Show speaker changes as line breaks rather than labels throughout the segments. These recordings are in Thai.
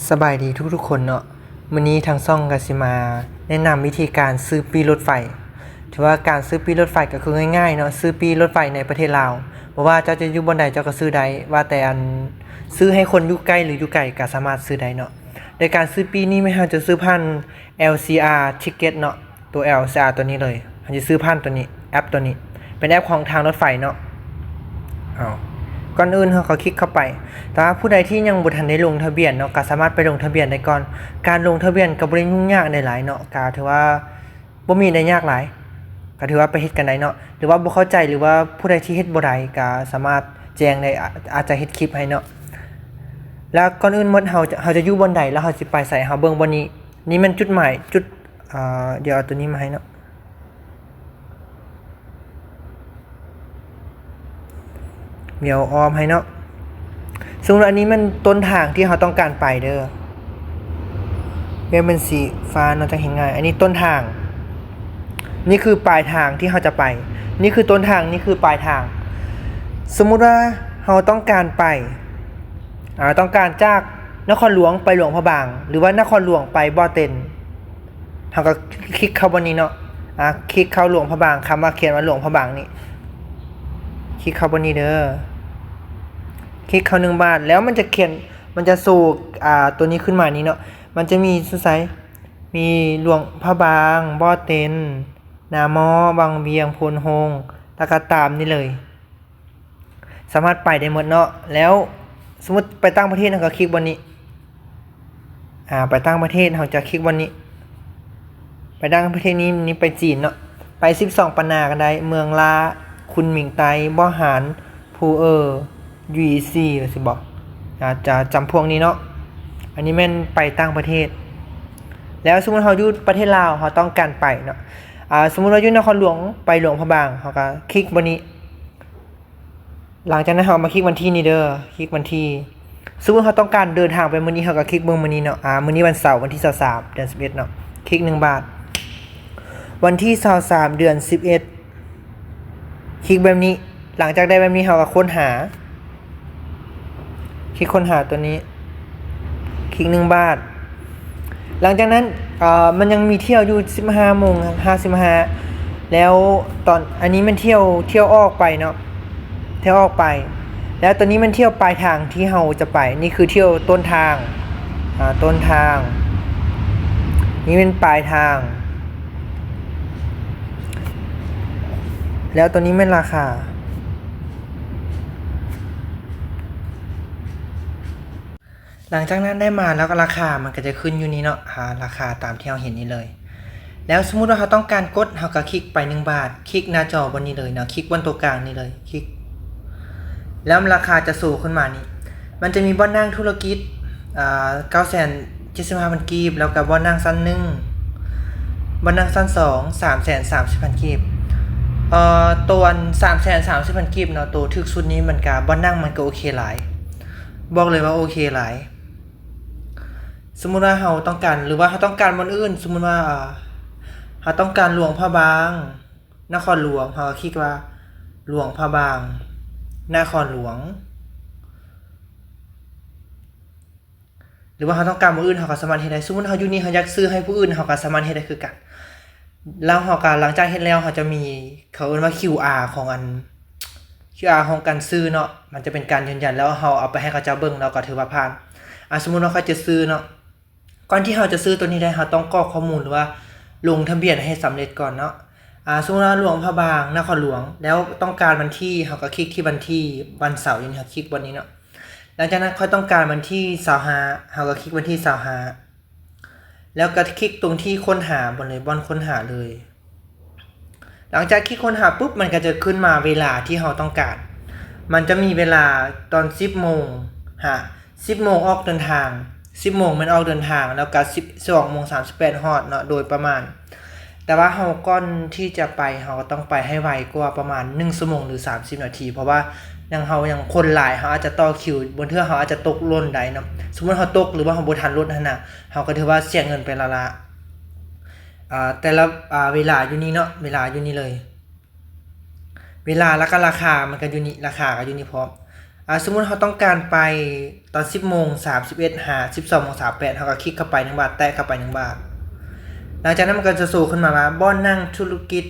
สบายดีทุกคนเนาะมื้อนี้ทางช่องก็สิมาแนะนำวิธีการซื้อปีรถไฟถือว่าการซื้อปีรถไฟก็คือง่ายๆเนาะซื้อปีรถไฟในประเทศลาวบ่ว่าเจ้าจะอยู่บนใดเจ้าก็ซื้อได้ว่าแต่อันซื้อให้คนอยู่ใกล้หรืออยู่ไกลก็สามารถซื้อได้เนาะโดยการซื้อปีนี้ไม่เฮาจะซื้อผ่าน LCR Ticket เนาะตัว LCR ตัวนี้เลยเฮาจะซื้อผ่านตัวนี้แอปตัวนี้เป็นแอปของทางรถไฟเนาะก่อนอื่นเราก็คลิกเข้าไปแต่ว่าผู้ใดที่ยังบ่ทันได้ลงทะเบียนเนาะก็สามารถไปลงทะเบียนได้ก่อนการลงทะเบียนก็บ่ได้ยุ่งยากได้หลายเนาะก็ถือว่าบ่มีได้ยากหลายก็ถือว่าไปเฮ็ดกันได้เนาะหรือว่าบ่เข้าใจหรือว่าผู้ใดที่เฮ็ดบ่ได้ก็สามารถแจ้งได้อาจจะเฮ็ดคลิปให้เนาะแล้วก่อนอื่นหมดเฮาจะอยู่บนใดแล้วเฮาสิไปไสเฮาเบิ่งบนนี้นี่มันจุดหมายจุดเดี๋ยวเอาตัวนี้มาให้เนาะเดี๋ยวออมให้เนาะสมมุติอันนี้มันต้นทางที่เราต้องการไปเด้อเว้นเป็นสีฟ้าเนาะจะเห็นง่ายอันนี้ต้นทางนี่คือปลายทางที่เราจะไปนี่คือต้นทางนี่คือปลายทางสมมุติว่าเราต้องการไปต้องการจากนครหลวงไปหลวงพระบางหรือว่านครหลวงไปบ่อเต็นเราก็คลิกเข้าบนนี้เนาะคลิกเข้าหลวงพระบางคำว่าเขียนว่าหลวงพระบางนี่คลิกเข้าบนนี้เด้อคลิกเข้า1 บาทแล้วมันจะเขียนมันจะสู่ตัวนี้ขึ้นมานี้เนาะมันจะมีสุดไซมีหลวงพระบางบ่อเต็นนามอบางเวียงพลโฮงแล้วก็ตามนี่เลยสามารถไปได้หมดเนาะแล้วสมมุติไปต่างประเทศเราก็คลิกบนนี้ไปต่างประเทศเราจะคลิกบนนี้ไปต่างประเทศนี้ไปจีนเนาะไป12ปันนากันได้เมืองลาคุณหมิงไตบ่อหานภูUEC สิบอกจะจำพวกนี้เนาะอันนี้แม่นไปต่างประเทศแล้วสมมุติเราอยู่ประเทศลาวเราต้องการไปเนาะสมมุติเราอยู่นครหลวงไปหลวงพระบางเราก็คลิกบนนี้หลังจากนั้นเรามาคลิกวันที่นี่เด้อคลิกวันที่สมมุติเราต้องการเดินทางไปมื้อนี้เราก็คลิกเบิ่งมื้อนี้เนาะมื้อนี้วันเสาร์วันที่23เดือน11เนาะคลิก1 บาทวันที่23เดือน11คลิกแบบนี้หลังจากได้แบบนี้เราก็ค้นหาคลิกค้นหาตัวนี้คลิก1 บาทหลังจากนั้นมันยังมีเที่ยวอยู่ 15:55แล้วตอนอันนี้มันเที่ยวออกไปเนาะเที่ยวออกไปแล้วตอนนี้มันเที่ยวปลายทางที่เราจะไปนี่คือเที่ยวต้นทางต้นทางนี่เป็นปลายทางแล้วตัวนี้เป็นราคาหลังจากนั้นได้มาแล้วก็ราคามันก็จะขึ้นอยู่นี้เนาะราคาตามที่เราเห็นนี้เลยแล้วสมมุติว่าเราต้องการกดเราก็คลิกไป1 บาทคลิกหน้าจอบนนี้เลยเนาะคลิกบนตัวกลางนี้เลยคลิกแล้วราคาจะสูงขึ้นมานี่มันจะมีบ่อนั่งธุรกิจ975,000 กีบแล้วก็บ่อนั่งสั้น1บ่อนั่งสั้น2 330,000 กีบตัว330,000 กีบเนาะตัวถึกสุดนี้มันก็บ่อนั่งมันก็โอเคหลายบอกเลยว่าโอเคหลายสมมุติว่าเราต้องการหรือว่าเราต้องการบนอื่นสมมุติว่าเราต้องการหลวงพระบางนครหลวงเราก็คลิกว่าหลวงพระบางนครหลวงหรือว่าเราต้องการบนอื่นเราก็สามารถเฮ็ดได้สมมุติเราอยู่นี่เราอยากซื้อให้ผู้อื่นเราก็สามารถเฮ็ดได้คือกันแล้วเราก็หลังจากเฮ็ดแล้วเราจะมีเขาเรียกว่า QR ของการซื้อเนาะมันจะเป็นการยืนยันแล้วเราเอาไปให้เขาเจ้าเบิ่งแล้วก็ถือว่าผ่านสมมุติว่าเขาจะซื้อเนาะก่อนที่เราจะซื้อตัวนี้ได้เราต้องกรอกข้อมูลหรือว่าลงทะเบียนให้สำเร็จก่อนเนาะสมมุติว่าหลวงพระบางนครหลวงแล้วต้องการวันที่เราก็คลิกที่วันที่วันเสาร์นี่ครับคลิกบนนี้เนาะหลังจากนั้นค่อยต้องการวันที่25เราก็คลิกวันที่25แล้วก็คลิกตรงที่ค้นหาบนเลยบนค้นหาเลยหลังจากคลิกค้นหาปุ๊บมันก็จะขึ้นมาเวลาที่เราต้องการมันจะมีเวลาตอน 10 โมง10 โมงออกเดินทาง10 โมงมันออกเดินทางแล้วก็12:38ฮอดเนาะโดยประมาณแต่ว่าเราก่อนที่จะไปเราก็ต้องไปให้ไวกว่าประมาณ1 ชั่วโมงหรือ30 นาทีเพราะว่ายังคนหลายเราอาจจะต่อคิวบนเทื่อเราอาจจะตกหล่นได้เนาะสมมุติเราตกหรือว่าเราบ่ทันรถนั่นน่ะเราก็ถือว่าเสียเงินไปละแต่ละเวลาอยู่นี่เนาะเวลาอยู่นี่เลยเวลาแล้วก็ราคามันก็อยู่นี่ราคาก็อยู่นี่พร้อม สมมุติเราต้องการไปตอน 10:31 12:38เราก็คลิกเข้าไป1 บาทแตะเข้าไป1 บาทหลังจากนั้นมันก็จะโชว์ขึ้นมาว่าบ่อนนั่งธุรกิจ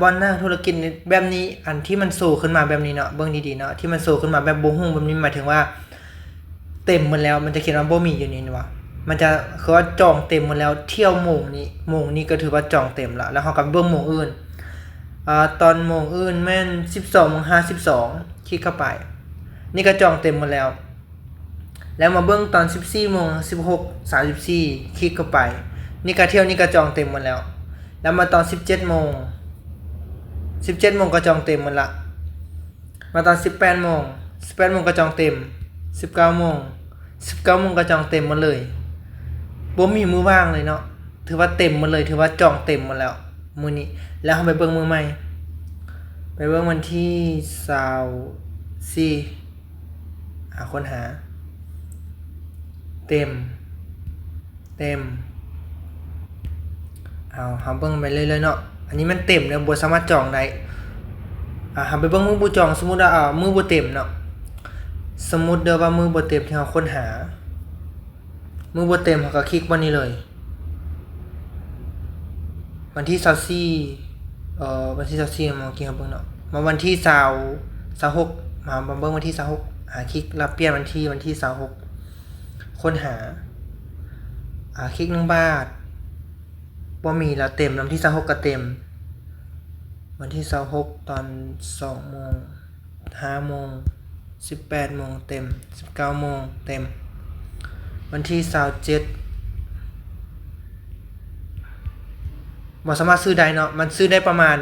บ่อนนั่งธุรกิจแบบนี้อันที่มันโชว์ขึ้นมาแบบนี้เนาะเบิ่งดีๆเนาะที่มันโชว์ขึ้นมาแบบบ่ฮู้แบบนี้หมายถึงว่าเต็มหมดแล้วมันจะเขียนว่าบ่มีอยู่นี่ว่ามันจะคือว่าจองเต็มหมดแล้วเที่ยวโมงนี้ก็ถือว่าจองเต็มแล้วเราก็เบิ่งโมงอื่นตอนโมงอื่นแม่น 12:52 คลิกเข้าไปนี่ก็จองเต็มหมดแล้วแล้วมาเบิ่งตอน 14:16:34 คลิกเข้าไปนี่ก็เที่ยวนี่ก็จองเต็มหมดแล้วแล้วมาตอน 17 โมงก็จองเต็มหมดละมาตอน 18 โมงก็จองเต็ม 19 โมงก็จองเต็มหมดเลยบ่มีมื้อว่างเลยเนาะถือว่าเต็มหมดเลยถือว่าจองเต็มหมดแล้วมื้อนี้แล้วเฮาไปเบิ่งมื้อใหม่ไปเบิ่งวันที่24ค้นหาเต็มเฮาเบิ่งไปเรื่อยๆเนาะอันนี้มันเต็มแล้วบ่สามารถจองได้เฮาไปเบิ่งมื้อบ่จองสมมุติว่ามื้อบ่เต็มเนาะสมมุติเด้อว่ามื้อบ่เต็มที่เฮาค้นหามื้อบ่เต็มเฮาก็คลิกวันนี้เลยวันที่24วันที่24มากินเฮาเบิ่งเนาะมาวันที่26มาเบิ่งวันที่26คลิกแล้วเปลี่ยนวันที่26ค้นหาคลิก1 บาทบ่มีแล้วเต็มวันที่26ก็เต็มวันที่26ตอน 2 โมง 5 โมง 18 โมงเต็ม 19 โมงเต็มวันที่27บ่สามารถซื้อได้เนาะมันซื้อได้ประมาณ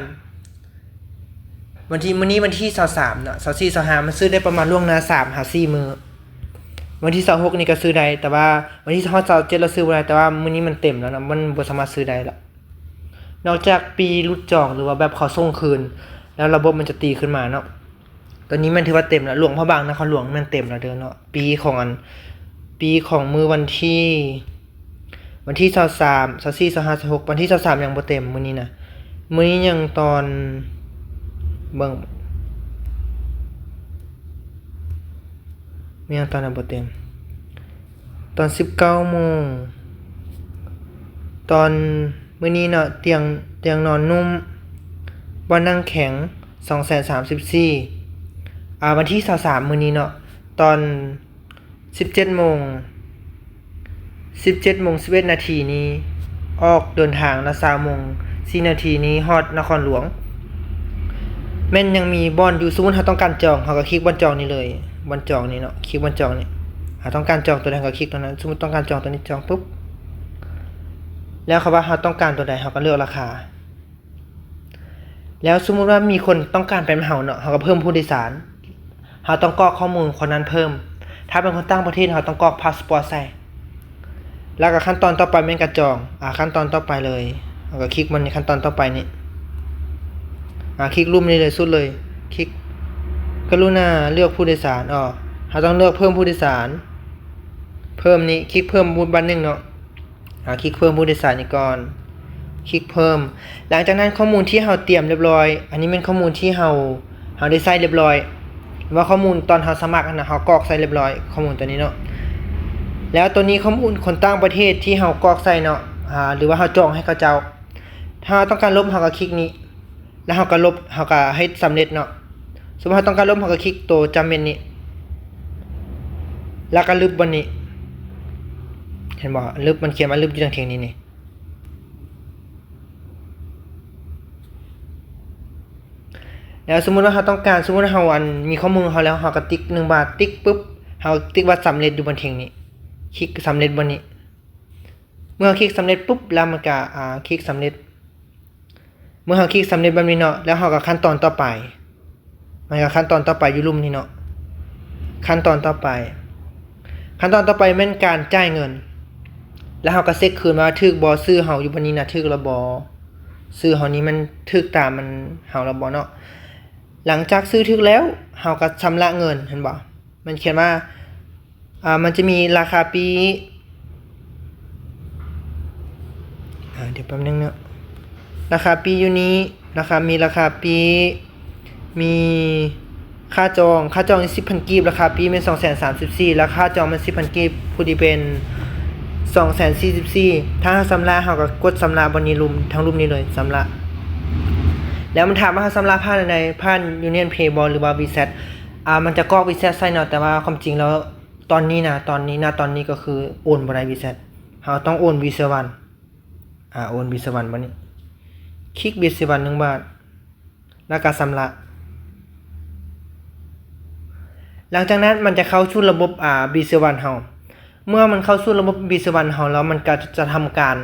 มื้อนี้วันที่23เนาะ24 25มันซื้อได้ประมาณล่วงหน้า3-4 มื้อวันที่26นี่ก็ซื้อได้แต่ว่าวันที่27เราซื้อบ่ได้แต่ว่ามื้อนี้มันเต็มแล้วนะมันบ่สามารถซื้อได้แล้วนอกจากปีรุดจองหรือว่าแบบเขาส่งคืนแล้วระบบมันจะตีขึ้นมาเนาะตอนนี้มันถือว่าเต็มแล้วหลวงพระบางนครหลวงมันเต็มแล้วเด้อเนาะปีของมื้อวันที่23 24 25 26วันที่23ยังบ่เต็มมื้อนี้นะมื้อนี้ยังตอนเบิ่งมีตอนนั้นบ่เต็มตอน 19 โมงตอนมื้อนี้เนาะเตียงนอนนุ่มบ่นั่งแข็ง 234วันที่23มื้อนี้เนาะตอน 17 โมง 11 นาทีนี้ออกเดินทางแล้ว20 โมง 4 นาทีนี้ฮอดนครหลวงแม่นยังมีบ่อนอยู่สมมุติเฮาต้องการจองเฮาก็คลิกบ่อนจองนี่เลยบ่อนจองนี่เนาะคลิกบ่อนจองนี่ต้องการจองตัวใดก็คลิกตัวนั้นสมมุติต้องการจองตัวนี้จองปุ๊บแล้วเขาว่าเฮาต้องการตัวใดเฮาก็เลือกราคาแล้วสมมุติว่ามีคนต้องการไปเฮาเนาะเฮาก็เพิ่มผู้โดยสารเฮาต้องกรอกข้อมูลคนนั้นเพิ่มถ้าเป็นคนต่างประเทศเฮาต้องกรอกพาสปอร์ตใส่แล้วก็ขั้นตอนต่อไปแม่นก็จองขั้นตอนต่อไปเลยเฮาก็คลิกมันในขั้นตอนต่อไปนี่คลิกรูปนี้เลยสุดเลยคลิกกรุณาเลือกผู้โดยสารเฮาต้องเลือกเพิ่มผู้โดยสารเพิ่มนี้คลิกเพิ่มบันนึงเนาะคลิกเพิ่มผู้โดยสารนี่ก่อนคลิกเพิ่มหลังจากนั้นข้อมูลที่เฮาเตรียมเรียบร้อยอันนี้เป็นข้อมูลที่เฮาได้ใส่เรียบร้อยว่าข้อมูลตอนเฮาสมัครนะเฮากรอกใส่เรียบร้อยข้อมูลตัวนี้เนาะแล้วตัวนี้ข้อมูลคนต่างประเทศที่เฮากรอกใส่เนาะหรือว่าเฮาจองให้เขาเจ้าถ้าต้องการลบเฮาก็คลิกนี้แล้วเฮาก็ลบเฮาก็ให้สำเร็จเนาะสมมุติเฮาต้องการลบเฮาก็คลิกตัวจำเป็นนี้แล้วก็ลบบนนี้เห็นบ่ลบมันเขียนว่าลบอยู่ทางเทิงนี้นี่แล้วสมมุติว่าเฮาต้องการสมมุติว่าเฮามีข้อมูลของเฮาแล้วเฮาก็ติ๊ก1 บาทติ๊กปุ๊บเฮาติ๊กว่าสำเร็จอยู่บนเทิงนี้คลิกสำเร็จบนนี้เมื่อคลิกสำเร็จปุ๊บแล้วมันก็คลิกสำเร็จเมื่อเฮาคลิกสำเร็จแบบนี้เนาะแล้วเฮาก็ขั้นตอนต่อไปมันก็ขั้นตอนต่อไปอยู่ลุ่มนี้เนาะขั้นตอนต่อไปแม่นการจ่ายเงินแล้วเฮาก็เช็คคืนว่าถูกบ่ซื้อเฮาอยู่บนนี้น่ะถูกแล้วบ่ซื้อเฮานี้มันถูกตามมันเฮาแล้วบ่เนาะหลังจากซื้อถูกแล้วเฮาก็ชำระเงินเห็นบ่มันเขียนว่ามันจะมีราคาปีเดี๋ยวแป๊บนึงเนาะราคาปีอยู่นี้มีราคาปีมี ค่าจอง 10,000 กีบราคาปีเป็น234,000แล้วค่าจองมัน 10,000 กีบผู้ที่เป็น244,000ถ้าเราสำระเราก็กดสำระบนนี้รุมทั้งรุมนี้เลยสำระแล้วมันถามว่าเราสำระผ่านใดผ่าน Union Pay บ่หรือว่า VSAT มันจะกรอก VSAT ใส่เนาะแต่ว่าความจริงแล้วตอนนี้ก็คือโอนบ่ได้ VSAT เราต้องโอน Visa One โอน Visa One บ่นี้คลิก Visa One 1 บาทแล้วก็สำระหลังจากนั้นมันจะเข้าสู่ระบบVisa One เฮาเมื่อมันเข้าสู่ระบบ Visa One เฮาแล้วมันก็จะทำการ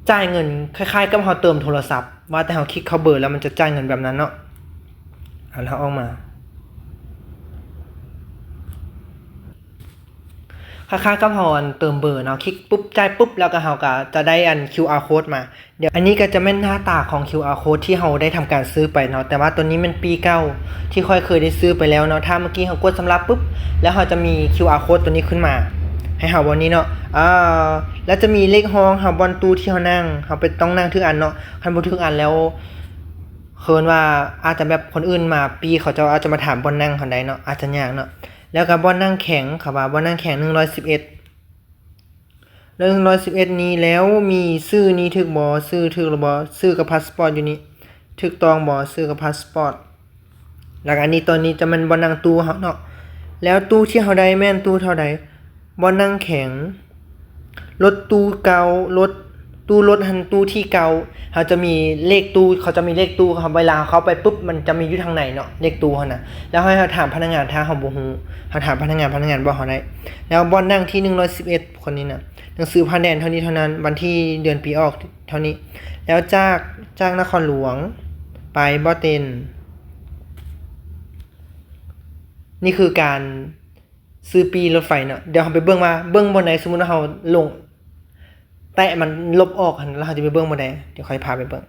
จ่ายเงินคล้ายๆกับเฮาเติมโทรศัพท์ว่าแต่เฮาคลิกเข้าเบอร์แล้วมันจะจ่ายเงินแบบนั้นเนาะแล้วออกมาคล้ายๆกับเฮาเติมเบอร์เนาะคลิกปุ๊บจ่ายปุ๊บแล้วก็เฮาก็จะได้QR code มาเดี๋ยวอันนี้ก็จะเป็นหน้าตาของ QR code ที่เฮาได้ทำการซื้อไปเนาะแต่ว่าตัวนี้มันปีเก่าที่ค่อยเคยได้ซื้อไปแล้วเนาะถ้าเมื่อกี้เฮากดสำรับปุ๊บแล้วเฮาจะมี QR code ตัวนี้ขึ้นมาให้เฮาวันนี้เนาะแล้วจะมีเลขห้องเฮาบนตู้ที่เฮานั่งเฮาไปต้องนั่งทุกอันเนาะคันบ่ทุกอันแล้วเคินว่าอาจจะแบบคนอื่นมาปีเขาจะอาจจะมาถามบนนั่งเฮาได้เนาะอาจจะยากเนาะแล้วก็บ่นั่งแข็งค่ะว่าบ่นั่งแข็ง111นี้แล้วมีชื่อนี้ถึกบ่ชื่อถึกหรือบ่ชื่อกับพาสปอร์ตอยู่นี่ถึกต้องบ่ชื่อกับพาสปอร์ตแล้วอันนี้ตอนนี้จะมันบ่นั่งตู้เฮาเนาะแล้วตู้ที่เฮาได้แม่นตู้เท่าใดบ่นั่งแข็งรถตู้เก่ารถหันตู้ที่เก่าเขาจะมีเลขตู้เขาจะมีเลขตู้เขาเวลาเขาไปปุ๊บมันจะมีอยู่ทางไหนเนาะเลขตู้เขาน่ะแล้วให้เขาถามพนักงานถ้าเขาบ่ฮู้เขาถามพนักงานบอกเขาได้แล้วบ่นั่งที่111คนนี้น่ะหนังสือผ่านแดนเท่านี้เท่านั้นวันที่เดือนปีออกเท่านี้แล้วจากนครหลวงไปบ่เต็นนี่คือการซื้อปีรถไฟเนาะเดี๋ยวเราไปเบิ่งบนไหนสมมุติว่าเราลงแตะมันลบออกหั่นแล้วเราจะไปเบิ่งบ่ได้เดี๋ยวค่อยพาไปเบิ่ง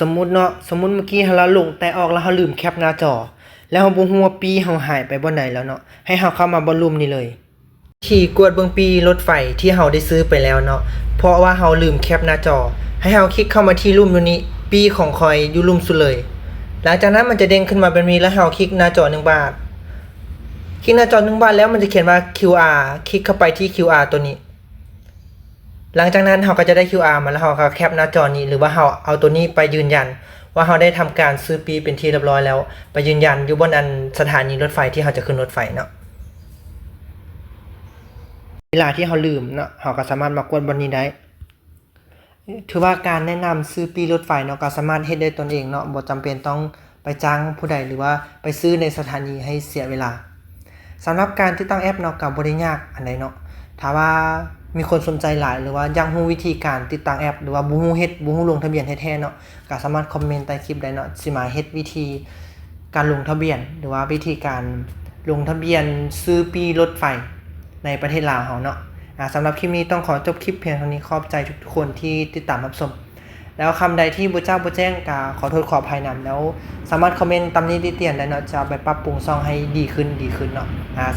สมมุติเนาะสมมุติเมื่อกี้เราลงแตะออกแล้วเราลืมแคปหน้าจอแล้วเราบ่ฮู้ว่าปีเราหายไปบ่ไหนแล้วเนาะให้เราเข้ามาบนรูมนี้เลยที่กวดเบิ่งปีรถไฟที่เราได้ซื้อไปแล้วเนาะเพราะว่าเราลืมแคปหน้าจอให้เราคลิกเข้ามาที่รูมตัวนี้ปีของคอยอยู่รูมสุดเลยหลังจากนั้นมันจะเด้งขึ้นมาเป็นมีแล้วเราคลิกหน้าจอ1 บาทคลิกหน้าจอ1 บาทแล้วมันจะเขียนว่า QR คลิกเข้าไปที่ QR ตัวนี้หลังจากนั้นเราก็จะได้ QR มาแล้วเราก็แคปหน้าจอนี้หรือว่าเราเอาตัวนี้ไปยืนยันว่าเราได้ทำการซื้อปีเป็นที่เรียบร้อยแล้วไปยืนยันอยู่บนสถานีรถไฟที่เราจะขึ้นรถไฟเนาะเวลาที่เราลืมเนาะเราก็สามารถมากดบนนี้ได้ถือว่าการแนะนำซื้อปีรถไฟเนาะก็สามารถเฮ็ดได้ตนเองเนาะบ่จำเป็นต้องไปจ้างผู้ใดหรือว่าไปซื้อในสถานีให้เสียเวลาสำหรับการติดตั้งแอปเนาะก็บ่ได้ยากอันใดเนาะถ้าว่ามีคนสนใจหลายหรือว่าอยากรู้วิธีการติดตั้งแอปหรือว่าบ่ฮู้ลงทะเบียนแท้ๆเนาะก็สามารถคอมเมนต์ใต้คลิปได้เนาะสิมาเฮ็ดวิธีการลงทะเบียนหรือว่าวิธีการลงทะเบียนซื้อปีรถไฟในประเทศลาวเฮาเนาะสำหรับคลิปนี้ต้องขอจบคลิปเพียงเท่านี้ขอบใจทุกคนที่ติดตามรับชมแล้วคำใดที่บ่แจ้งก็ขอโทษขออภัยนำแล้วสามารถคอมเมนต์ตำหนิติเตียนได้เนาะจะไปปรับปรุงช่องให้ดีขึ้นเนาะ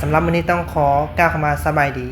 สำหรับวันนี้ต้องขอกล่าวคำว่าสบายดี